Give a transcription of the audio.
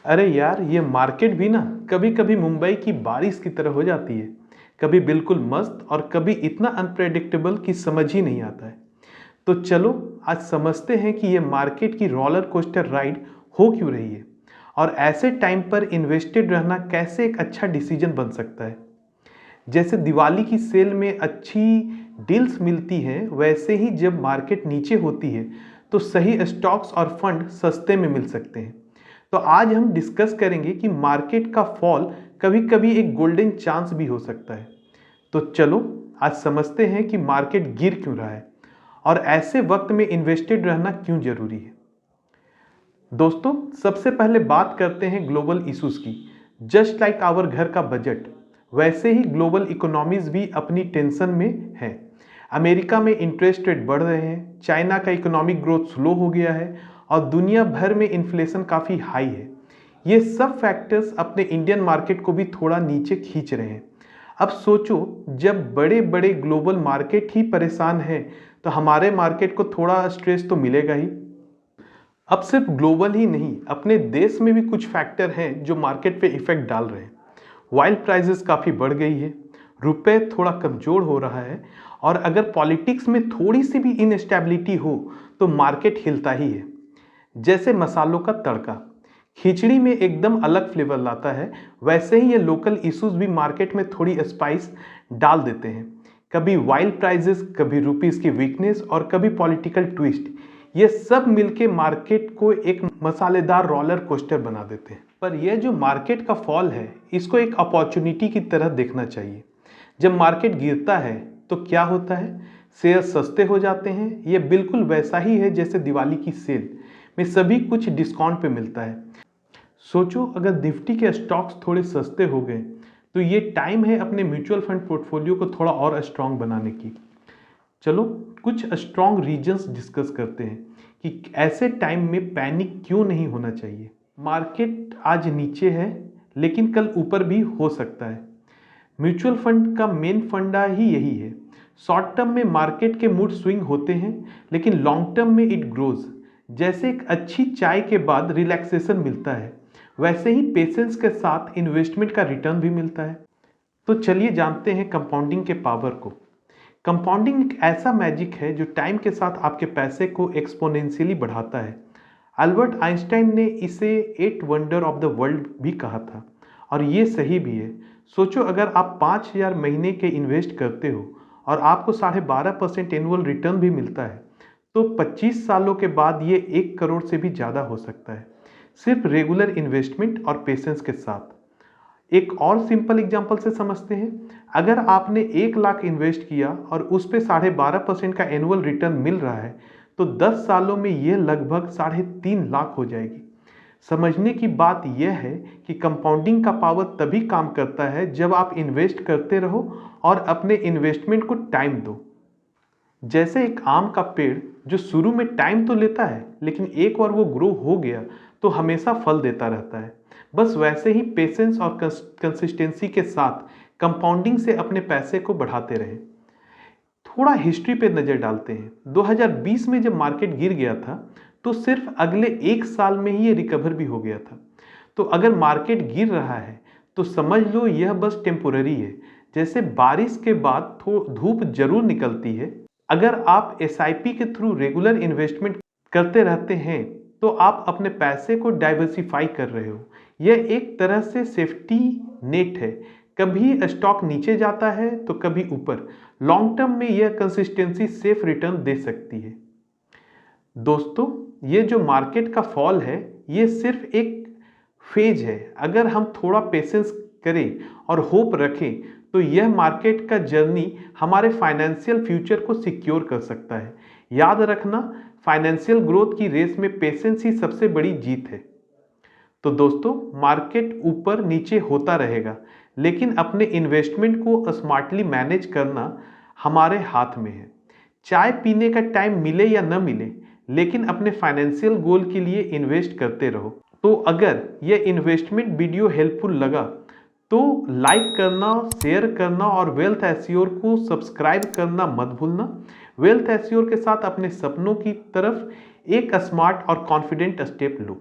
अरे यार, ये मार्केट भी ना कभी कभी मुंबई की बारिश की तरह हो जाती है। कभी बिल्कुल मस्त और कभी इतना अनप्रेडिक्टेबल कि समझ ही नहीं आता है। तो चलो आज समझते हैं कि ये मार्केट की रोलर कोस्टर राइड हो क्यों रही है और ऐसे टाइम पर इन्वेस्टेड रहना कैसे एक अच्छा डिसीजन बन सकता है। जैसे दिवाली की सेल में अच्छी डील्स मिलती हैं, वैसे ही जब मार्केट नीचे होती है तो सही स्टॉक्स और फंड सस्ते में मिल सकते हैं। तो आज हम डिस्कस करेंगे कि मार्केट का फॉल कभी कभी एक गोल्डन चांस भी हो सकता है। तो चलो आज समझते हैं कि मार्केट गिर क्यों रहा है और ऐसे वक्त में इन्वेस्टेड रहना क्यों जरूरी है। दोस्तों, सबसे पहले बात करते हैं ग्लोबल इश्यूज की। जस्ट लाइक आवर घर का बजट, वैसे ही ग्लोबल इकोनॉमीज भी अपनी टेंशन में है। अमेरिका में इंटरेस्ट रेट बढ़ रहे हैं, चाइना का इकोनॉमिक ग्रोथ स्लो हो गया है और दुनिया भर में इन्फ्लेशन काफ़ी हाई है। ये सब फैक्टर्स अपने इंडियन मार्केट को भी थोड़ा नीचे खींच रहे हैं। अब सोचो, जब बड़े बड़े ग्लोबल मार्केट ही परेशान हैं तो हमारे मार्केट को थोड़ा स्ट्रेस तो मिलेगा ही। अब सिर्फ ग्लोबल ही नहीं, अपने देश में भी कुछ फैक्टर हैं जो मार्केट पे इफेक्ट डाल रहे हैं। ऑयल प्राइसेस काफ़ी बढ़ गई है, रुपए थोड़ा कमज़ोर हो रहा है और अगर पॉलिटिक्स में थोड़ी सी भी इनस्टेबिलिटी हो तो मार्केट हिलता ही है। जैसे मसालों का तड़का खिचड़ी में एकदम अलग फ्लेवर लाता है, वैसे ही ये लोकल इश्यूज भी मार्केट में थोड़ी स्पाइस डाल देते हैं। कभी वाइल्ड प्राइजेस, कभी रुपीस की वीकनेस और कभी पॉलिटिकल ट्विस्ट, ये सब मिलके मार्केट को एक मसालेदार रोलर कोस्टर बना देते हैं। पर यह जो मार्केट का फॉल है, इसको एक अपॉर्चुनिटी की तरह देखना चाहिए। जब मार्केट गिरता है तो क्या होता है, शेयर सस्ते हो जाते हैं। ये बिल्कुल वैसा ही है जैसे दिवाली की सेल में सभी कुछ डिस्काउंट पे मिलता है। सोचो, अगर निफ्टी के स्टॉक्स थोड़े सस्ते हो गए तो ये टाइम है अपने म्यूचुअल फंड पोर्टफोलियो को थोड़ा और स्ट्रांग बनाने की। चलो कुछ स्ट्रांग रीजंस डिस्कस करते हैं कि ऐसे टाइम में पैनिक क्यों नहीं होना चाहिए। मार्केट आज नीचे है लेकिन कल ऊपर भी हो सकता है। म्यूचुअल फंड का मेन फंडा ही यही है। शॉर्ट टर्म में मार्केट के मूड स्विंग होते हैं लेकिन लॉन्ग टर्म में इट ग्रोज। जैसे एक अच्छी चाय के बाद रिलैक्सेशन मिलता है, वैसे ही पेशेंस के साथ इन्वेस्टमेंट का रिटर्न भी मिलता है। तो चलिए जानते हैं कंपाउंडिंग के पावर को। कंपाउंडिंग एक ऐसा मैजिक है जो टाइम के साथ आपके पैसे को एक्सपोनेंशियली बढ़ाता है। अल्बर्ट आइंस्टाइन ने इसे 8 वंडर ऑफ द वर्ल्ड भी कहा था और ये सही भी है। सोचो, अगर आप 5,000 महीने के इन्वेस्ट करते हो और आपको 12.5% एनुअल रिटर्न भी मिलता है तो 25 सालों के बाद ये 1 करोड़ से भी ज़्यादा हो सकता है, सिर्फ रेगुलर इन्वेस्टमेंट और पेशेंस के साथ। एक और सिंपल एग्जांपल से समझते हैं। अगर आपने 1 लाख इन्वेस्ट किया और उस पे 12.5% का एनुअल रिटर्न मिल रहा है तो 10 सालों में यह लगभग 3.5 लाख हो जाएगी। समझने की बात यह है कि कंपाउंडिंग का पावर तभी काम करता है जब आप इन्वेस्ट करते रहो और अपने इन्वेस्टमेंट को टाइम दो। जैसे एक आम का पेड़ जो शुरू में टाइम तो लेता है लेकिन एक बार वो ग्रो हो गया तो हमेशा फल देता रहता है। बस वैसे ही पेशेंस और कंसिस्टेंसी के साथ कंपाउंडिंग से अपने पैसे को बढ़ाते रहें। थोड़ा हिस्ट्री पे नज़र डालते हैं। 2020 में जब मार्केट गिर गया था तो सिर्फ अगले 1 साल में ही ये रिकवर भी हो गया था। तो अगर मार्केट गिर रहा है तो समझ लो यह बस टेम्पोररी है। जैसे बारिश के बाद धूप जरूर निकलती है। अगर आप एसआईपी के थ्रू रेगुलर इन्वेस्टमेंट करते रहते हैं तो आप अपने पैसे को डाइवर्सिफाई कर रहे हो। यह एक तरह से सेफ्टी नेट है। कभी स्टॉक नीचे जाता है तो कभी ऊपर। लॉन्ग टर्म में यह कंसिस्टेंसी सेफ रिटर्न दे सकती है। दोस्तों, ये जो मार्केट का फॉल है ये सिर्फ एक फेज है। अगर हम थोड़ा पेशेंस करें और होप रखें तो यह मार्केट का जर्नी हमारे फाइनेंशियल फ्यूचर को सिक्योर कर सकता है। याद रखना, फाइनेंशियल ग्रोथ की रेस में पेशेंस ही सबसे बड़ी जीत है। तो दोस्तों, मार्केट ऊपर नीचे होता रहेगा लेकिन अपने इन्वेस्टमेंट को स्मार्टली मैनेज करना हमारे हाथ में है। चाय पीने का टाइम मिले या न मिले, लेकिन अपने फाइनेंशियल गोल के लिए इन्वेस्ट करते रहो। तो अगर यह इन्वेस्टमेंट वीडियो हेल्पफुल लगा तो लाइक करना, शेयर करना और वेल्थ एस्योर को सब्सक्राइब करना मत भूलना। वेल्थ एस्योर के साथ अपने सपनों की तरफ एक स्मार्ट और कॉन्फिडेंट स्टेप लो।